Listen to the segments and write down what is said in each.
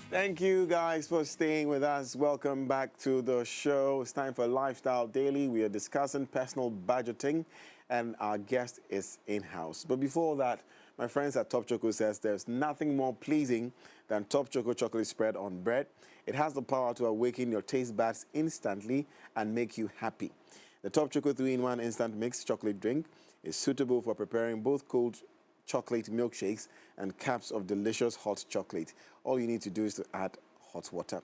Thank you guys for staying with us. Welcome back to the show. It's time for Lifestyle Daily. We are discussing personal budgeting and our guest is in-house. But before that, my friends at Top Choco says there's nothing more pleasing than Top Choco chocolate spread on bread. It has the power to awaken your taste buds instantly and make you happy. The Top Choco 3-in-1 instant mixed chocolate drink is suitable for preparing both cold chocolate milkshakes and cups of delicious hot chocolate. All you need to do is to add hot water.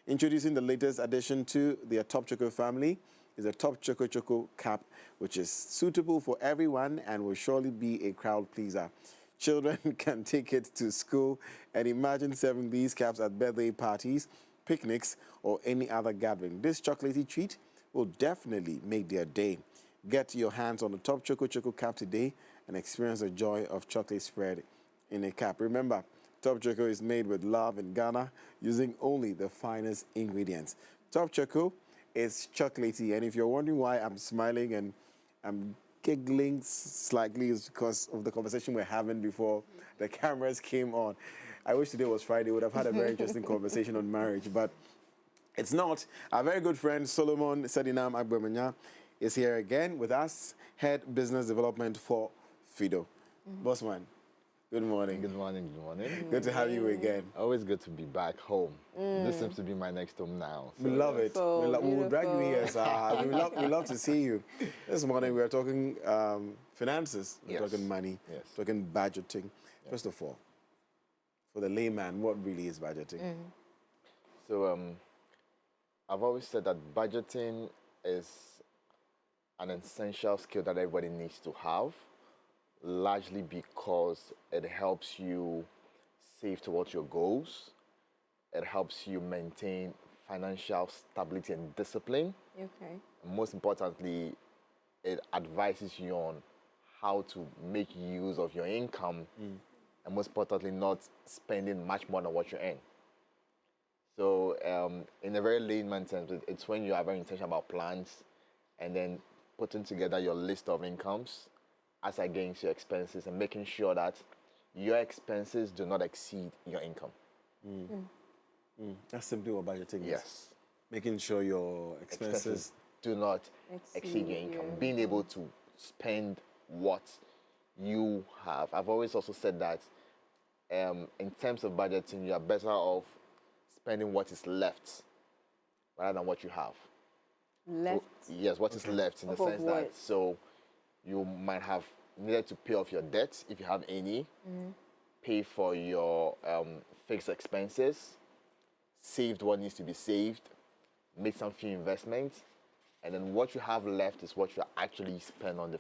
Introducing the latest addition to the Top Choco family is the Top Choco Choco Cup, which is suitable for everyone and will surely be a crowd pleaser. Children can take it to school and imagine serving these cups at birthday parties, picnics, or any other gathering. This chocolatey treat will definitely make their day. Get your hands on the Top Choco Choco Cup today and experience the joy of chocolate spread in a cup. Remember, Top Choco is made with love in Ghana using only the finest ingredients. Top Choco is chocolatey, and if you're wondering why I'm smiling and I'm giggling slightly, it's because of the conversation we're having before the cameras came on. I wish today was Friday. We would have had a very interesting conversation on marriage, but it's not. Our very good friend Solomon Sedinam Agbemenya is here again with us, Head Business Development for Fido. Bossman, good morning. Good morning, good morning. Good to have you again. Always good to be back home. This seems to be my next home now. We love it. We will drag you here, sir. We love to see you. This morning we are talking finances, we're talking money, talking budgeting. First of all, for the layman, what really is budgeting? So I've always said that budgeting is an essential skill that everybody needs to have, largely because it helps you save towards your goals. It helps you maintain financial stability and discipline. Okay. And most importantly, it advises you on how to make use of your income, and most importantly, not spending much more than what you earn. So in a very layman terms, it's when you are very intentional about plans and then putting together your list of incomes as against your expenses and making sure that your expenses do not exceed your income. That's simply what budgeting is. Yes. Making sure your expenses do not exceed your income. Being able to spend what you have. I've always also said that in terms of budgeting, you are better off spending what is left rather than what you have. Left? So, yes, what is left in the sense that, so you might have needed to pay off your debt if you have any, pay for your fixed expenses, saved what needs to be saved, make some few investments, and then what you have left is what you actually spend on the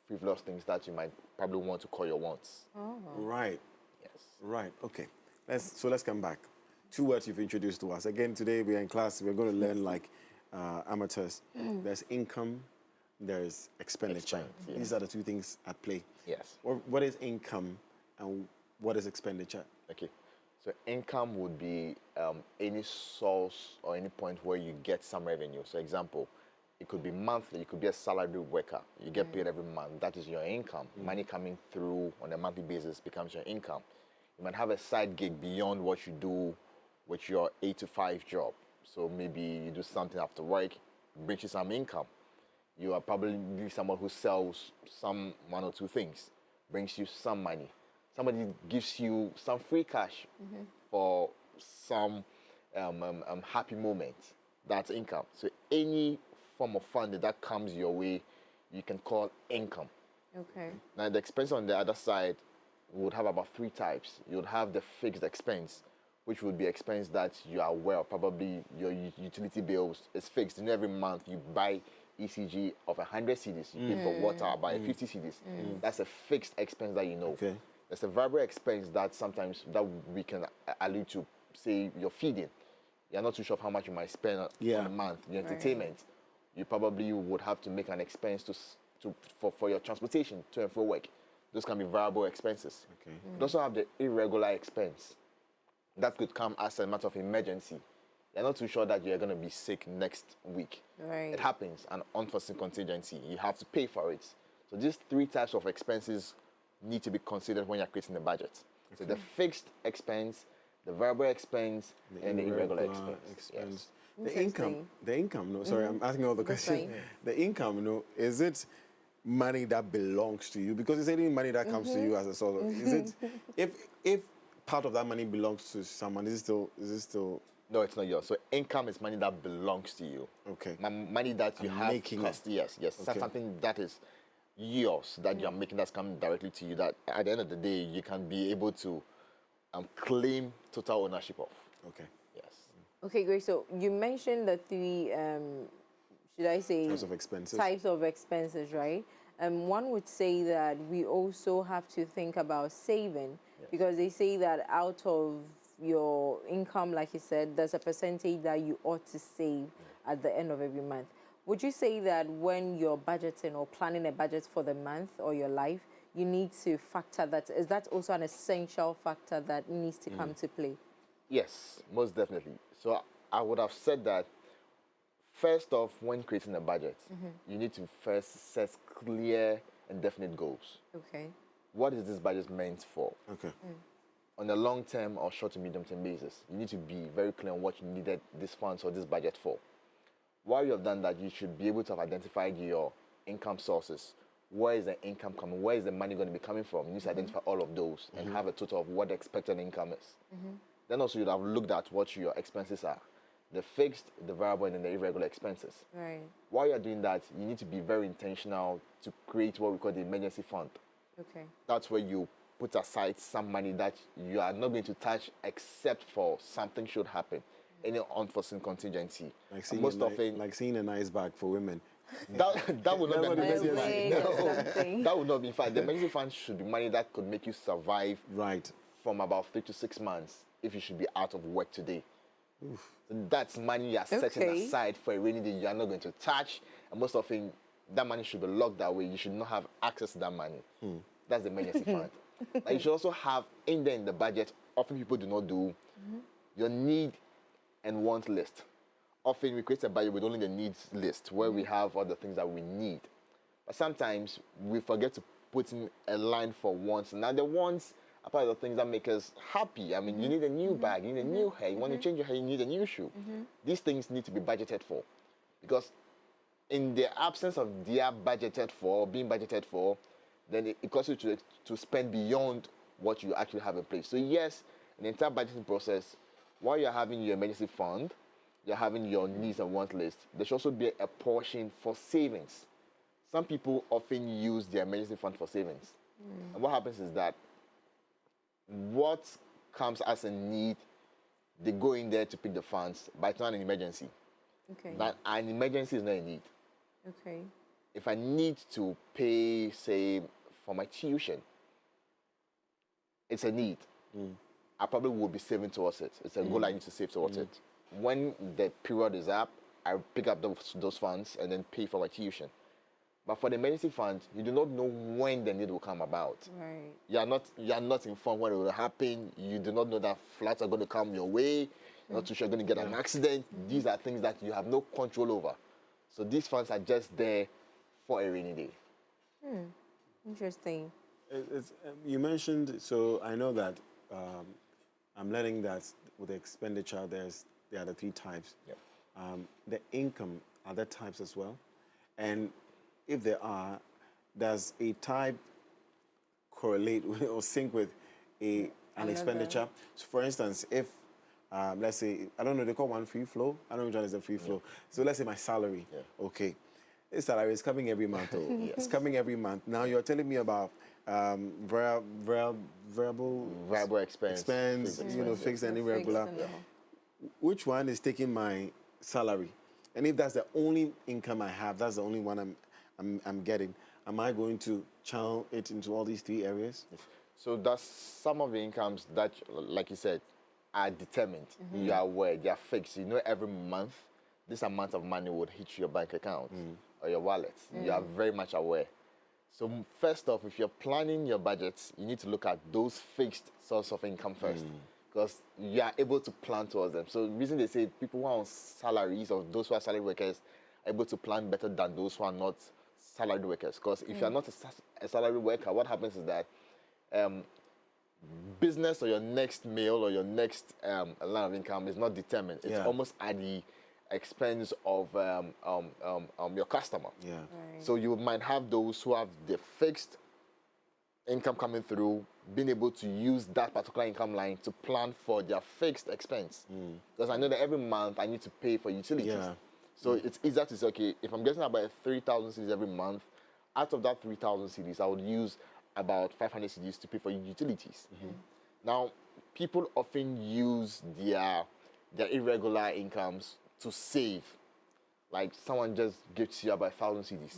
frivolous things that you might probably want to call your wants. Right. Yes. Right. Okay. Let's come back. 2 words you've introduced to us. Again, today we are in class. We're going to learn like amateurs. There's income, there's expenditure. These are the 2 things at play. Yes. What is income and what is expenditure? Okay. So income would be any source or any point where you get some revenue. So example, it could be monthly, it could be a salary worker. You get paid every month. That is your income. Money coming through on a monthly basis becomes your income. You might have a side gig beyond what you do with your 8 to 5 job. So maybe you do something after work, brings you some income. You are probably someone who sells some 1 or 2 things, brings you some money. Somebody gives you some free cash for some happy moment. That's income. So any form of funding that comes your way, you can call income. Okay. Now the expense on the other side would have about 3 types. You would have the fixed expense, which would be expense that you are aware of. Probably your utility bills is fixed. And every month you buy ECG of 100 cedis. You pay for water by 50 cedis. That's a fixed expense that you know. Okay. There's a variable expense that sometimes that we can allude to, say you're feeding. You're not too sure of how much you might spend on a month. Your entertainment, you probably would have to make an expense for your transportation to and from work. Those can be variable expenses. Okay. You also have the irregular expense. That could come as a matter of emergency. You're not too sure that you're going to be sick next week. Right. It happens, an unforeseen contingency. You have to pay for it. So these 3 types of expenses need to be considered when you're creating the budget. Okay. So the fixed expense, the variable expense, and the irregular expense. Yes. The income, no, sorry, I'm asking all the That's questions. fine. The income, no, is it money that belongs to you? Because it's any money that comes to you as a sort of, is it, if part of that money belongs to someone, is it still, No, it's not yours. So income is money that belongs to you. okay. Money that you I'm have making cost. Yes, yes. Okay. Something that is yours, that you're making, that's coming directly to you, that at the end of the day, you can be able to claim total ownership of. Okay. Yes. Okay, great. So you mentioned the three, should I say, Types of expenses. types of expenses, right? One would say that we also have to think about saving because they say that out of your income, like you said, there's a percentage that you ought to save at the end of every month. Would you say that when you're budgeting or planning a budget for the month or your life, you need to factor that? Is that also an essential factor that needs to come to play? Yes, most definitely. So I would have said that first off, when creating a budget, you need to first set clear and definite goals. Okay. What is this budget meant for? Okay. On a long term or short to medium term basis, you need to be very clear on what you needed this funds or this budget for. While you have done that, you should be able to have identified your income sources. Where is the income coming? Where is the money going to be coming from? You need to identify all of those and have a total of what the expected income is. Then also you'd have looked at what your expenses are. The fixed, the variable, and then the irregular expenses. Right. While you're doing that, you need to be very intentional to create what we call the emergency fund. Okay. That's where you put aside some money that you are not going to touch except for something should happen, any unforeseen contingency. Like And seeing, most often, like seeing a nice bag for women. that would not be an Never emergency did fund. Wig or something. That would not be fine. The emergency fund should be money that could make you survive Right. from about 3 to 6 months if you should be out of work today. So that's money you are setting Okay. aside for a rainy day you are not going to touch, and most often that money should be locked that way. You should not have access to that money. That's the emergency fund. Now you should also have in there in the budget, often people do not do, your need and want list. Often we create a budget with only the needs list where we have all the things that we need. But sometimes we forget to put in a line for wants. Now the wants are part of the things that make us happy. I mean, you need a new bag, you need a new hair, you want to change your hair, you need a new shoe. These things need to be budgeted for. Because in the absence of their budgeted for, being budgeted for, then it causes you to spend beyond what you actually have in place. So yes, in the entire budgeting process, while you're having your emergency fund, you're having your needs and wants list, there should also be a portion for savings. Some people often use their emergency fund for savings. And what happens is that what comes as a need, they go in there to pick the funds, but it's not an emergency. Okay. That an emergency is not a need. Okay. If I need to pay, say, for my tuition, it's a need. I probably will be saving towards it. It's a goal I need to save towards it. When the period is up, I pick up those funds and then pay for my tuition. But for the emergency fund, you do not know when the need will come about. Right. You are not informed when it will happen. You do not know that floods are going to come your way. You're not too sure you're going to get an accident. These are things that you have no control over. So these funds are just there for a rainy day. Interesting. You mentioned, so I know that I'm learning that with the expenditure, there are the three types. Yep. The income, are there types as well? And if there are, does a type correlate or sync with an Another. expenditure? So for instance, if, let's say, I don't know, they call one free flow. I don't know which one is the free flow. So let's say my salary. Okay. This salary is coming every month. It's coming every month. Now you're telling me about variable expense, fixed and irregular. Fixed and all. Which one is taking my salary? And if that's the only income I have, that's the only one I'm getting, am I going to channel it into all these three areas? So that's some of the incomes that, like you said, are determined. You are aware, they are fixed. You know every month this amount of money would hit your bank account or your wallet. You are very much aware. So first off, if you're planning your budgets, you need to look at those fixed source of income first, because you are able to plan towards them. So the reason they say people who are on salaries, or those who are salary workers, are able to plan better than those who are not salary workers. Because if you're not a salary worker, what happens is that business or your next meal or your next line of income is not determined. It's Yeah. almost at the expense of your customer. Yeah. Right. So you might have those who have the fixed income coming through, being able to use that particular income line to plan for their fixed expense. Because I know that every month I need to pay for utilities. Yeah. So it's easier to say, okay, if I'm getting about 3,000 cedis every month, out of that 3,000 cedis, I would use about 500 cedis to pay for utilities. Now, people often use their irregular incomes to save. Like someone just gives you about 1,000 cedis.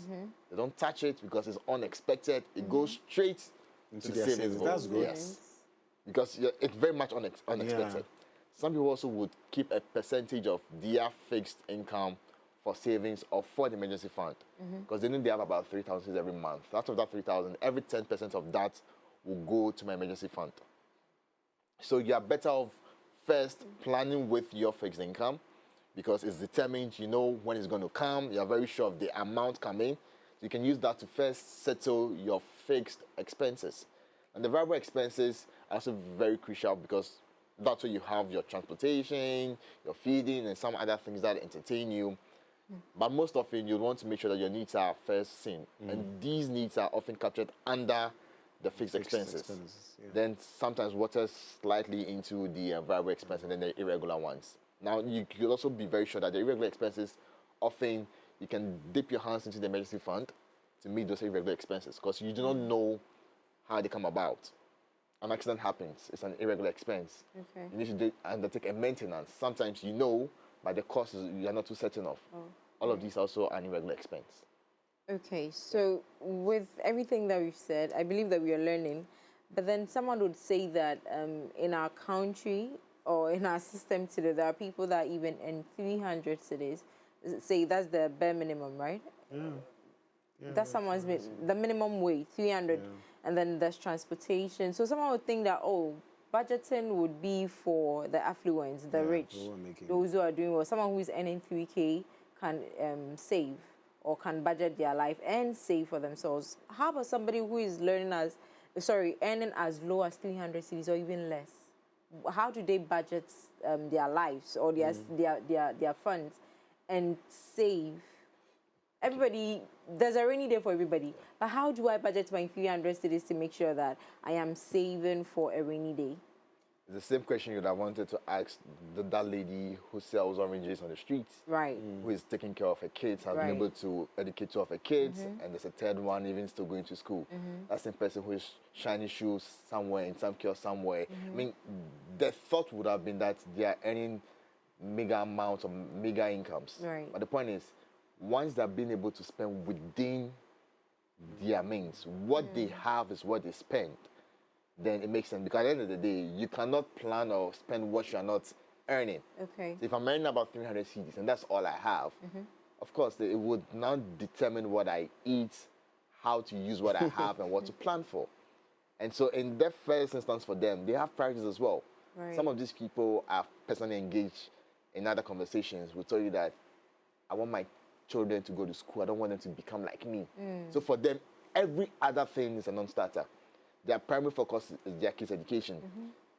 They don't touch it because it's unexpected. It goes straight Into to the their savings savings. goal. That's good. Yes. Because it's very much unexpected. Some people also would keep a percentage of their fixed income for savings or for the emergency fund because they know they have about 3,000 every month. Out of that 3,000, every 10% of that will go to my emergency fund. So you are better off first planning with your fixed income because it's determined, you know when it's going to come, you're very sure of the amount coming. You can use that to first settle your fixed expenses. And the variable expenses are also very crucial because that's where you have your transportation, your feeding, and some other things that entertain you. But most often, you want to make sure that your needs are first seen. And these needs are often captured under the fixed expenses. Yeah. Then sometimes water slightly into the variable expenses and then the irregular ones. Now, you could also be very sure that the irregular expenses, often you can dip your hands into the emergency fund to meet those irregular expenses because you do not know how they come about. An accident happens, it's an irregular expense. Okay. You need to undertake a maintenance. Sometimes you know, but the cost is you are not too certain of. All of these are also an irregular expense. Okay, so with everything that we've said, I believe that we are learning, but then someone would say that in our country or in our system today, there are people that even earn 300 cedis, say that's the bare minimum, right? That's someone's the minimum wage, 300, and then there's transportation. So someone would think that, oh, budgeting would be for the affluents, the rich, who are making- those who are doing well. Someone who is earning 3K can save or can budget their life and save for themselves. How about somebody who is earning as low as 300 cedis or even less? How do they budget their lives or their funds and save? Everybody, there's a rainy day for everybody. But how do I budget my 300 cedis to make sure that I am saving for a rainy day? It's the same question you'd have wanted to ask that lady who sells oranges on the streets. Right. Who is taking care of her kids, has been Right. able to educate two of her kids, and there's a third one even still going to school. That's the person who is shining shoes somewhere in some kiosk somewhere. I mean, the thought would have been that they are earning mega amounts of mega incomes. Right. But the point is, once they're being able to spend within their means, what they have is what they spend, then it makes sense. Because at the end of the day, you cannot plan or spend what you're not earning. Okay. So if I'm earning about 300 cedis and that's all I have, of course, it would now determine what I eat, how to use what I have, and what to plan for. And so in the first instance for them, they have priorities as well. Right. Some of these people are personally engaged in other conversations will tell you that I want my children to go to school. I don't want them to become like me. So for them, every other thing is a non-starter. Their primary focus is their kids' education.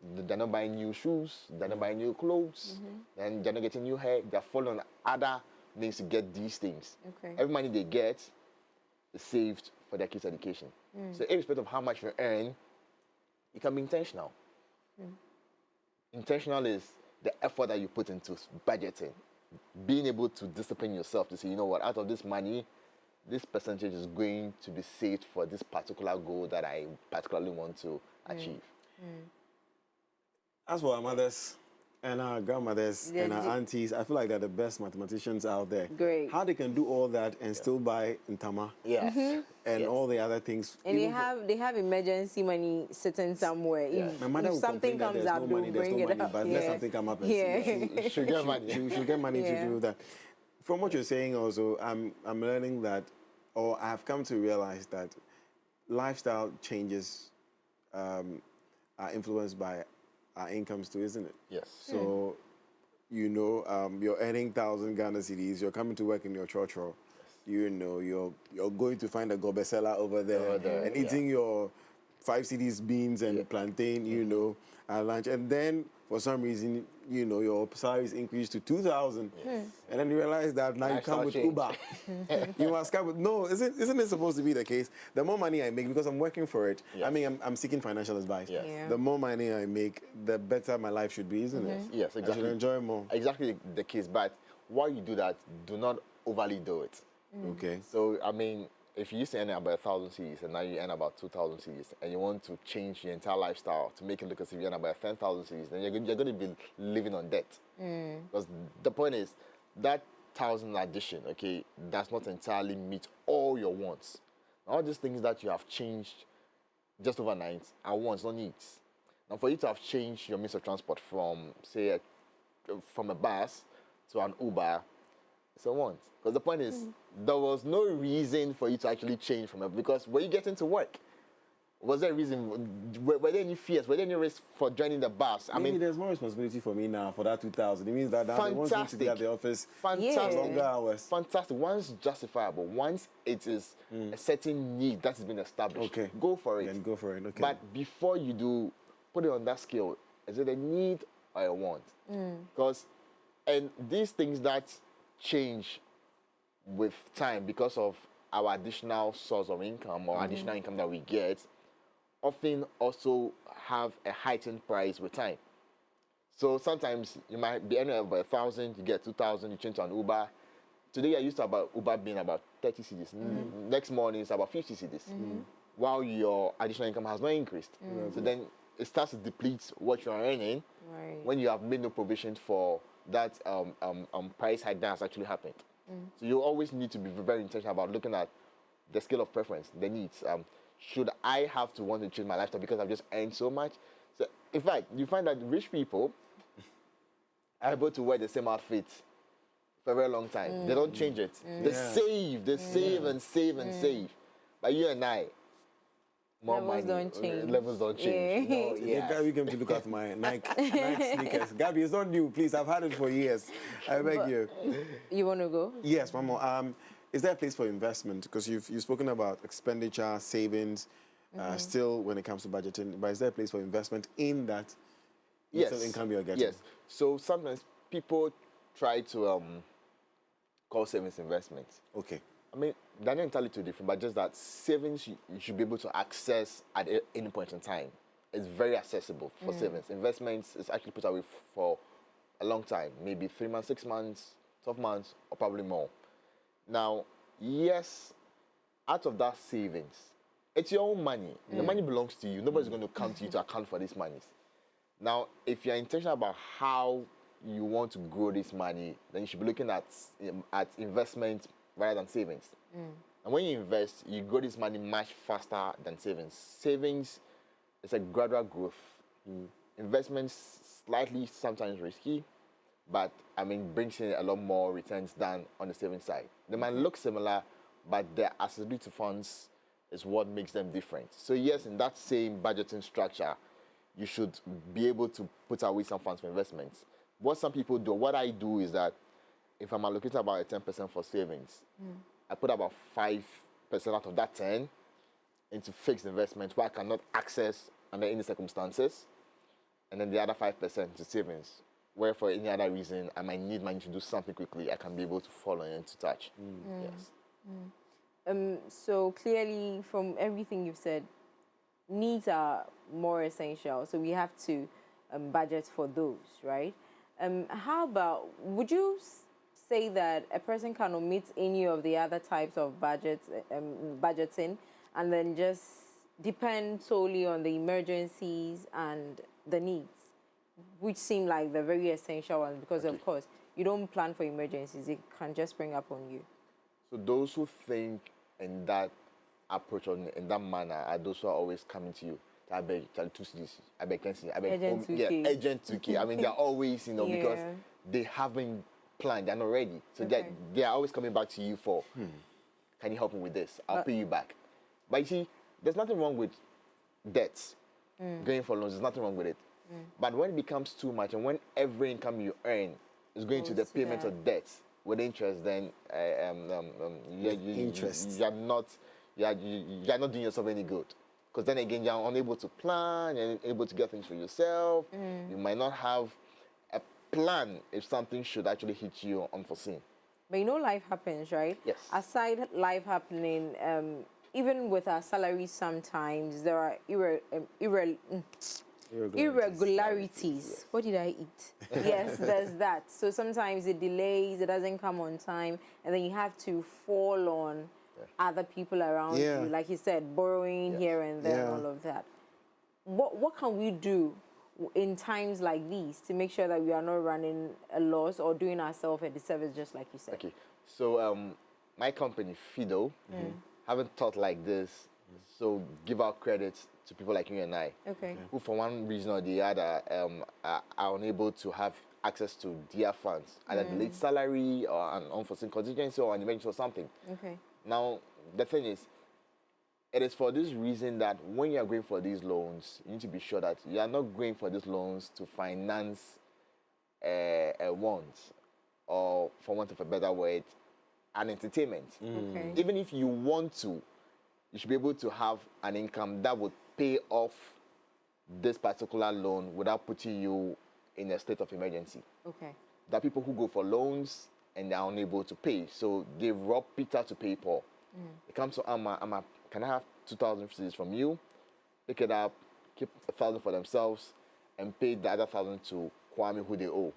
They're not buying new shoes, they're not buying new clothes, and they're not getting new hair. They're following other means to get these things. Okay. Every money they get is saved for their kids' education. So irrespective of how much you earn, you can be intentional. Intentional is the effort that you put into budgeting. Being able to discipline yourself to say, you know what, out of this money, this percentage is going to be saved for this particular goal that I particularly want to achieve. As for our mothers and our grandmothers Yeah, and our aunties, I feel like they're the best mathematicians out there. Great. How they can do all that and still buy ntama Yeah. and all the other things. And even for- they have emergency money sitting somewhere. My mother If will something complain that comes there's up, no they'll money, there's bring no it money, up. but let something come up and Yeah. You should get money. She should get money Yeah. to do that. From what you're saying also, I'm learning that, or I've come to realize that lifestyle changes are influenced by our incomes too, isn't it? Yes. So, you know, you're earning 1,000 Ghana cedis, you're coming to work in your church, you know, you're going to find a gobe seller over there, Over there, and eating your 5 CDs beans and plantain, you know, at lunch. And then for some reason, you know, your salary is increased to 2,000. And then you realize that now you come Lifestyle with change. Uber. You must come with, no, isn't it supposed to be the case? The more money I make, because I'm working for it, I Yes. mean, I'm seeking financial advice. Yes. Yeah. The more money I make, the better my life should be, isn't it? Yes, I exactly. should enjoy more. Exactly the case. But while you do that, do not overly do it. Okay. So, I mean, if you used to earn about 1,000 cedis and now you earn about 2,000 cedis and you want to change your entire lifestyle to make it look as if you earn about 10,000 cedis, then you're going to be living on debt. Because the point is, that 1,000 addition, okay, does not entirely meet all your wants. All these things that you have changed just overnight are wants, not needs. Now, for you to have changed your means of transport from, say, from a bus to an Uber, it's a want. Because the point is, there was no reason for you to actually change from it. Because when you get into work, was there a reason? Were there any fears? Were there any risk for joining the bus? I Maybe mean, there's more responsibility for me now for that 2,000. It means that now they want me to be at the office fantastic, longer hours. fantastic. Once justifiable, once it is a certain need that has been established, Okay. go for it. Then go for it. Okay. But before you do, put it on that scale. Is it a need or a want? Because, and these things that change with time because of our additional source of income or additional income that we get, often also have a heightened price with time. So sometimes you might be earning about 1,000, you get 2,000, you change to an Uber. Today I used to about Uber being about 30 cedis. Next morning it's about 50 cedis. While your additional income has not increased. So then it starts to deplete what you are earning Right. when you have made no provision for that price hike that has actually happened. So you always need to be very intentional about looking at the scale of preference, the needs. Should I have to want to change my lifestyle because I've just earned so much? So in fact, you find that rich people are able to wear the same outfit for a very long time. They don't change it. They Yeah. save and save and save. But you and I, more Levels money, don't change. levels don't change. Yeah. No, Yeah, Gabby came to look at my Nike sneakers. Gabby, it's not new, please. I've had it for years. I beg you. You want to go? Yes, one more. Is there a place for investment? Because you've spoken about expenditure, savings, still when it comes to budgeting. But is there a place for investment in that little income you're getting? Yes. So sometimes people try to call savings investments. Okay. I mean, they're not entirely too different, but just that savings you should be able to access at any point in time. It's very accessible for savings. Investments is actually put away for a long time, maybe 3 months, 6 months, 12 months, or probably more. Now, yes, out of that savings, it's your own money. The money belongs to you. Nobody's going to come to you to account for these monies. Now, if you're intentional about how you want to grow this money, then you should be looking at investment rather than savings. And when you invest, you grow this money much faster than savings. Savings is a gradual growth. Investments slightly sometimes risky, but I mean brings in a lot more returns than on the savings side. They might look similar, but their accessibility to funds is what makes them different. So yes, in that same budgeting structure, you should be able to put away some funds for investments. What some people do, what I do is that if I'm allocating about 10% for savings, I put about 5% out of that 10 into fixed investments where I cannot access under any circumstances, and then the other 5% to savings, where for any other reason I might need money to do something quickly, I can be able to follow into touch. Yes. So clearly, from everything you've said, needs are more essential. So we have to budget for those, right? How about, would you say that a person can omit any of the other types of budgeting and then just depend solely on the emergencies and the needs, which seem like the very essential ones? Because of course, you don't plan for emergencies; it can just spring up on you. So those who think in that approach or in that manner are those who are always coming to you. I beg 2 CDs, I beg 10 CDs, I beg Urgent 2K. urgent 2K. I mean, they're always, because Yeah. they haven't planned, they're not ready. So Okay. they're always coming back to you for, can you help me with this? I'll pay you back. But you see, there's nothing wrong with debts. Going for loans, there's nothing wrong with it. But when it becomes too much and when every income you earn is going to the Goes to payment that. of debts with interest, then Interest. you're not doing yourself any good. Because then again, you're unable to plan, you're unable to get things for yourself. You might not have a plan if something should actually hit you unforeseen. But you know, life happens, right? Yes. Aside life happening, even with our salaries, sometimes there are irregularities. What did I eat? Yes, there's that. So sometimes it delays, it doesn't come on time, and then you have to fall on other people around Yeah. you. Like you said, borrowing here and there, Yeah. and all of that. What can we do in times like these to make sure that we are not running a loss or doing ourselves a disservice, just like you said? Okay, so my company, Fido, haven't thought like this. So give out credit to people like you and I, Okay. who for one reason or the other are unable to have access to their funds, either delayed salary or an unforeseen contingency or an emergency or something. Okay. Now, the thing is, it is for this reason that when you are going for these loans, you need to be sure that you are not going for these loans to finance a want, or for want of a better word, an entertainment. Okay. Even if you want to, you should be able to have an income that would pay off this particular loan without putting you in a state of emergency. Okay. There are people who go for loans and they are unable to pay, so they rob Peter to pay Paul. It comes to Amma, can I have 2,000 cedis from you? Pick it up, keep 1,000 for themselves, and pay the other 1,000 to Kwame, who they owe.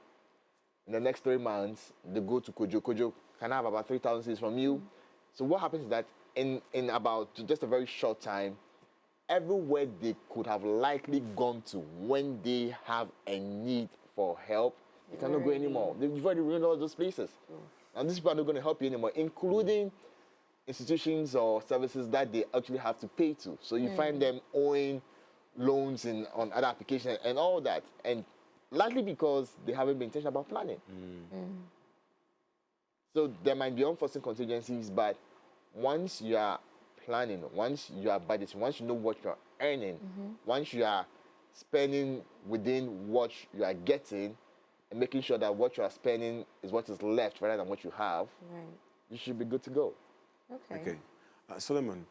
In the next 3 months, they go to Kojo. Kojo, can I have about 3,000 cedis from you? So what happens is that in about just a very short time, everywhere they could have likely gone to when they have a need for help, they cannot go anymore. You've already ruined all those places. And these people are not going to help you anymore, including institutions or services that they actually have to pay to. So you find them owing loans on other applications and all that. And largely because they haven't been intentional about planning. So there might be unforeseen contingencies, but once you are planning, once you are budgeting, once you know what you're earning, once you are spending within what you are getting, and making sure that what you are spending is what is left rather than what you have, Right. you should be good to go. Okay. Okay. Solomon,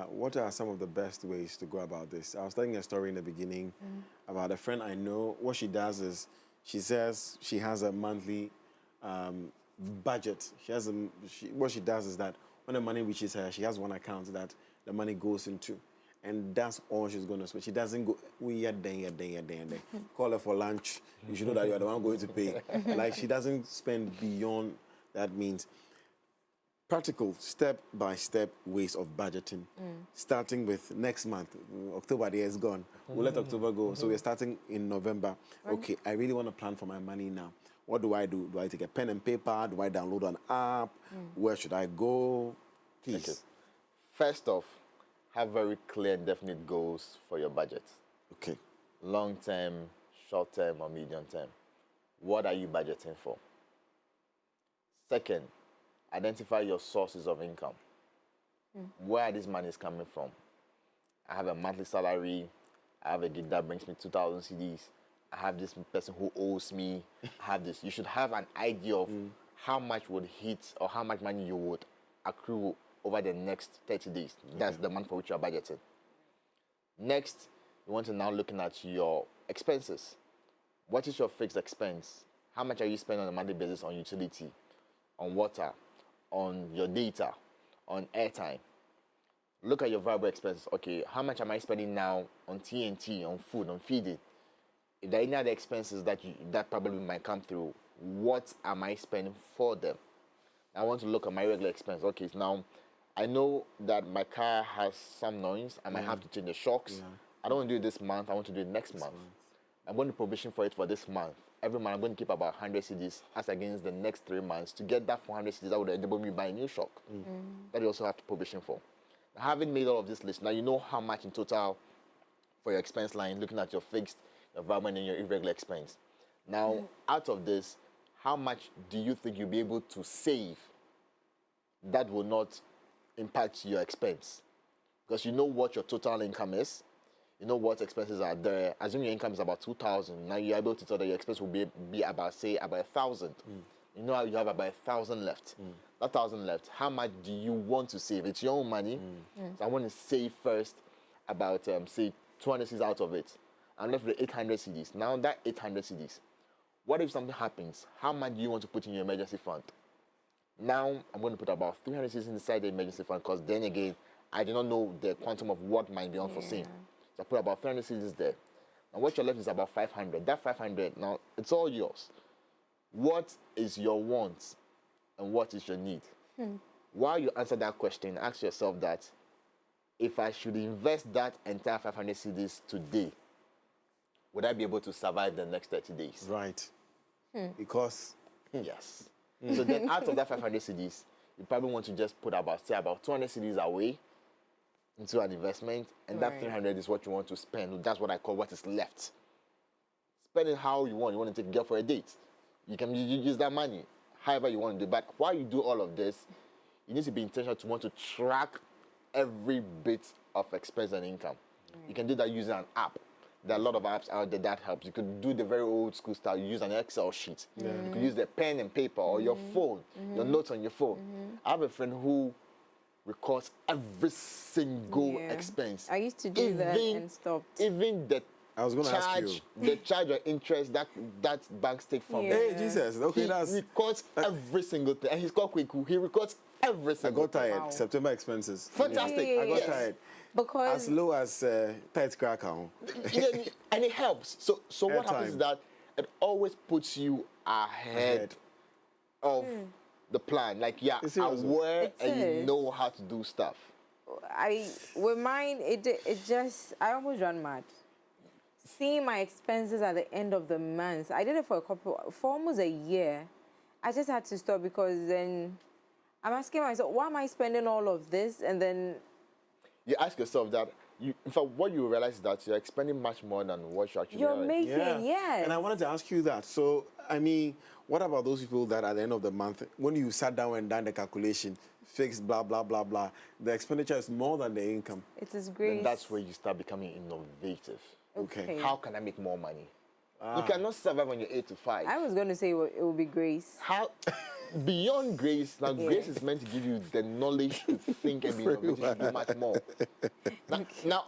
what are some of the best ways to go about this? I was telling a story in the beginning about a friend I know. What she does is she says she has a monthly budget. What she does is that when the money reaches her, she has one account that the money goes into. And that's all she's going to spend. She doesn't go, call her for lunch. You should know that you're the one going to pay. Like, she doesn't spend beyond that means. Practical, step-by-step ways of budgeting, starting with next month. October, the year is gone. We'll let October go. So we're starting in November. Okay, I really want to plan for my money now. What do I do? Do I take a pen and paper? Do I download an app? Where should I go? Please. Okay. First off, have very clear and definite goals for your budget. Okay. Long term, short term, or medium term. What are you budgeting for? Second, identify your sources of income. Where are these monies coming from? I have a monthly salary. I have a gig that brings me 2,000 CDs. I have this person who owes me. I have this. You should have an idea of how much would hit or how much money you would accrue over the next 30 days. That's the month for which you are budgeting. Next, you want to now looking at your expenses. What is your fixed expense? How much are you spending on a monthly basis on utility, on water, on your data, on airtime? Look at your variable expenses. Okay, how much am I spending now on TNT, on food, on feeding? If there are any other expenses that probably might come through, what am I spending for them? I want to look at my regular expense. Okay, so now I know that my car has some noise. I might have to change the shocks. I don't want to do it this month. I want to do it next month. I'm going to provision for it for this month. Every month, I'm going to keep about 100 CDs as against the next 3 months to get that 400 CDs that would enable me to buy a new shock. That you also have to provision for. Now, having made all of this list, now you know how much in total for your expense line, looking at your fixed, your variable, and your irregular expense. Now, out of this, how much do you think you'll be able to save that will not impact your expense? Because you know what your total income is, you know what expenses are there. Assume your income is about 2,000. Now you're able to tell that your expense will be about, say, about 1,000. You know how you have about 1,000 left. That 1,000 left, how much do you want to save? It's your own money. So I want to save first. about say 200 cedis out of it. I'm left with 800 cedis. Now that 800 cedis, what if something happens? How much do you want to put in your emergency fund? Now I'm going to put about 300 cedis inside the emergency fund because then again, I do not know the quantum of what might be unforeseen. So I put about 300 cedis there. And what you're left is about 500. That 500, now it's all yours. What is your want and what is your need? While you answer that question, ask yourself that if I should invest that entire 500 cedis today, would I be able to survive the next 30 days? Right. Because Yes. So then out of that 500 cedis, you probably want to just put about 200 cedis away into an investment, and that Right. 300 is what you want to spend. That's what I call what is left. Spend it how you want. You want to take a girl for a date. You can use that money however you want to do. But while you do all of this, you need to be intentional to want to track every bit of expense and income. You can do that using an app. There are a lot of apps out there that helps. You could do the very old school style. You use an Excel sheet. You could use the pen and paper or your phone, your notes on your phone. I have a friend who records every single Yeah. expense. I used to do that and stopped. Even the I was gonna ask you. the charge or interest that banks take from Yeah. it. Hey, Jesus. Okay, He that's. records every single thing, and he's called Kweku. He records every I single got tired. Wow. September expenses. Fantastic. Yeah. I got Yes. tired. Because As low as tight cracker. Yeah, and it helps. So what happens is Airtime. that it always puts you ahead of the plan. Like It's serious. aware It and you is. know how to do stuff. with mine, it just, I almost run mad. Seeing my expenses at the end of the month, I did it for almost a year. I just had to stop because then I'm asking myself, why am I spending all of this? And then You ask yourself that. In fact, what you realize is that you're expending much more than what you actually you're earn. making, yes. And I wanted to ask you that. So, I mean, what about those people that at the end of the month, when you sat down and done the calculation, fixed, blah, blah, blah, blah, the expenditure is more than the income? It is great. Then that's where you start becoming innovative. Okay. How can I make more money? You cannot survive on your 8 to 5. I was going to say it would be grace. How beyond grace, now grace is meant to give you the knowledge to think and be innovative to do much more. Now,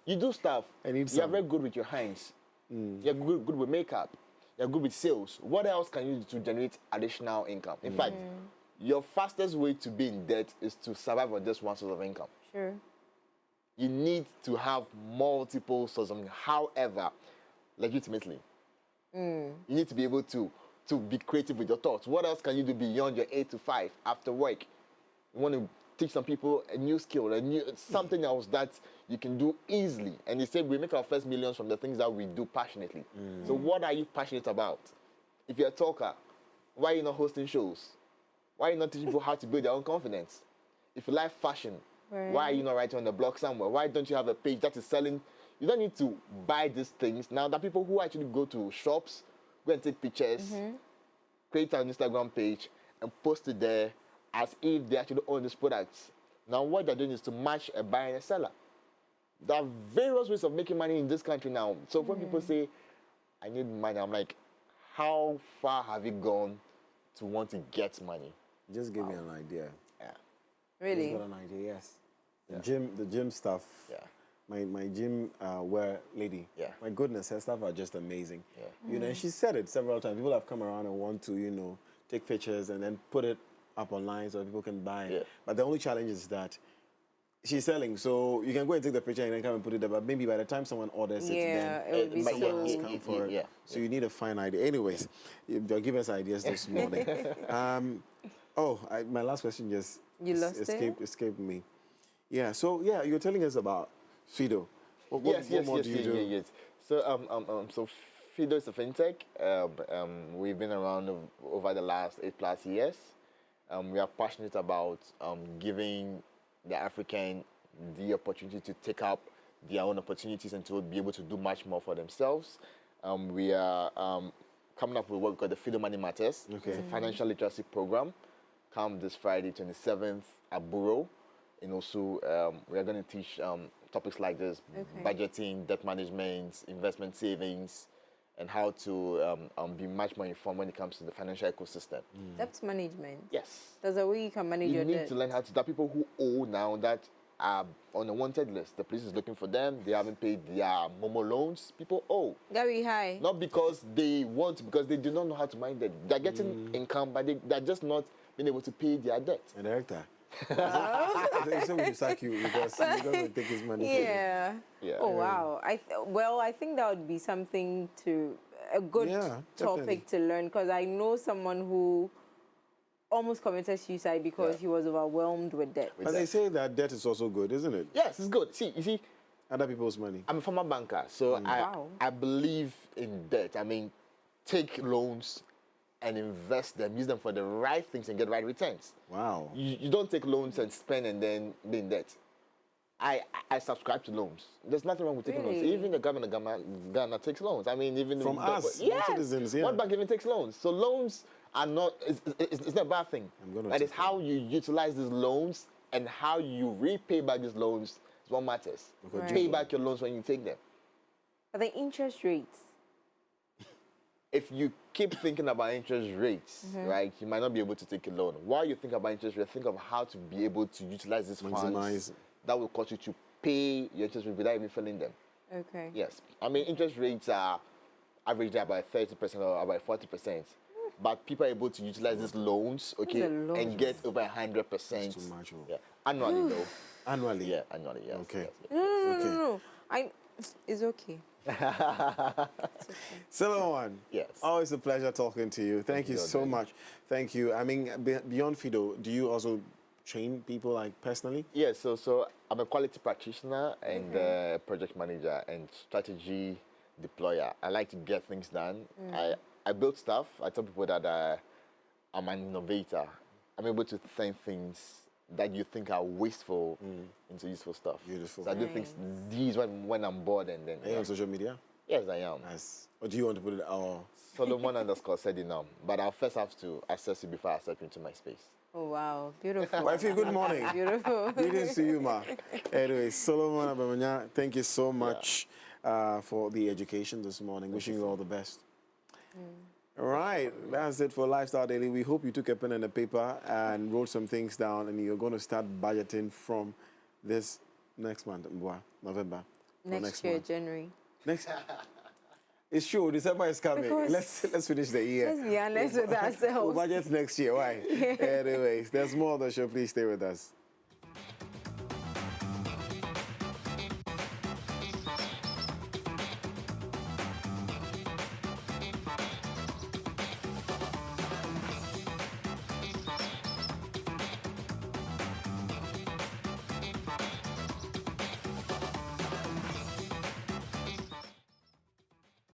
you do stuff. I need You're some. very good with your hands. You're good with makeup. You're good with sales. What else can you do to generate additional income? In fact, your fastest way to be in debt is to survive on just one source of income. Sure. You need to have multiple sources of income. However, legitimately, you need to be able to be creative with your thoughts. What else can you do beyond your 8 to 5 after work? You want to teach some people a new skill, something else that you can do easily. And they say we make our first millions from the things that we do passionately. So what are you passionate about? If you're a talker, why are you not hosting shows? Why are you not teaching people how to build their own confidence? If you like fashion, why are you not writing on the blog somewhere? Why don't you have a page that is selling? You don't need to buy these things. Now, the people who actually go to shops, go and take pictures, create an Instagram page, and post it there as if they actually own these products. Now, what they're doing is to match a buyer and a seller. There are various ways of making money in this country now. So when people say, I need money, I'm like, how far have you gone to want to get money? Just give me an idea. Yeah. Really? Just got an idea, yes. The gym stuff. Yeah. My gym wear lady. Yeah. My goodness, her stuff are just amazing. Yeah. You know, and she said it several times. People have come around and want to, you know, take pictures and then put it up online so people can buy it. Yeah. But the only challenge is that she's selling, so you can go and take the picture and then come and put it there. But maybe by the time someone orders it, Yeah, then it would be someone has so... come for it. Yeah. So you need a fine idea. Anyways, you'll give us ideas this morning. My last question just You lost it? escaped me. Yeah. So yeah, you're telling us about Fido. What more do you do? Yes. So Fido is a fintech. We've been around over the last 8+ years. We are passionate about giving the African the opportunity to take up their own opportunities and to be able to do much more for themselves. We are coming up with what we call the Fido Money Matters. Okay. It's a financial literacy program. Come this Friday, 27th at Buro. And also, we are going to teach topics like this, budgeting, debt management, investment savings, and how to be much more informed when it comes to the financial ecosystem. Debt management. Yes. There's a way you can manage You your need debt. to learn how to. There are people who owe now that are on a wanted list. The police is looking for them. They haven't paid their Momo loans. People owe. Gary, hi. Not because they want, because they do not know how to mind it. They're getting income, but they're just not being able to pay their debt. A director. They say we should sack you because you're going to take his money. Yeah. Yeah. Oh wow. I think that would be something a good Yeah, topic to learn, because I know someone who almost committed suicide because he was overwhelmed with debt. But they say that debt is also good, isn't it? Yes, it's good. See, you see, Other people's money. I'm a former banker, so Wow. I believe in debt. I mean, take loans and invest them, use them for the right things and get right returns. Wow. You don't take loans and spend and then be in debt. I subscribe to loans. There's nothing wrong with taking loans. Really? Even the government of Ghana takes loans. I mean, even From us, yes, citizens, yeah. One bank even takes loans. So loans are not, it's not a bad thing. gonna But it's take how you utilize these loans and how you repay back these loans is what matters. Okay. Pay back your loans when you take them. But the interest rates. If you keep thinking about interest rates, right, you might not be able to take a loan. While you think about interest rates, think of how to be able to utilize these Maximize. funds that will cause you to pay your interest rate without even feeling them. Okay. Yes. I mean, interest rates are averaged about 30% or about 40%. But people are able to utilize these loans, okay, a lot. and get over 100%. That's too much, oh. Yeah. Annually, though. Annually. Yeah, annually, yes. Okay. Yes, yes. No. It's okay. Solomon. Yes. Always a pleasure talking to you. Thank you so Jordan. much. Thank you. I mean, beyond Fido, do you also train people like personally? Yes, so I'm a quality practitioner and project manager and strategy deployer. I like to get things done. I build stuff. I tell people that I'm an innovator. I'm able to turn things that you think are wasteful into useful stuff. Beautiful. So I do things these when I'm bored and then. Are you on social media? Yes, I am. Nice. Or do you want to put it out? Solomon_Sedinam. But I'll first have to access you before I step into my space. Oh wow. Beautiful. Wifey, good morning. Beautiful. Greetings to you, ma. Anyway, Solomon Abamanya, thank you so much for the education this morning. Wishing you all the best. All right, that's it for Lifestyle Daily. We hope you took a pen and a paper and wrote some things down, and you're going to start budgeting from this next month, November. for Next year, month. January. Next. It's true. December is coming. Because- Let's finish the year. Let's be honest with We'll ourselves. budget next year. Why? Anyways, there's more on the show. Please stay with us.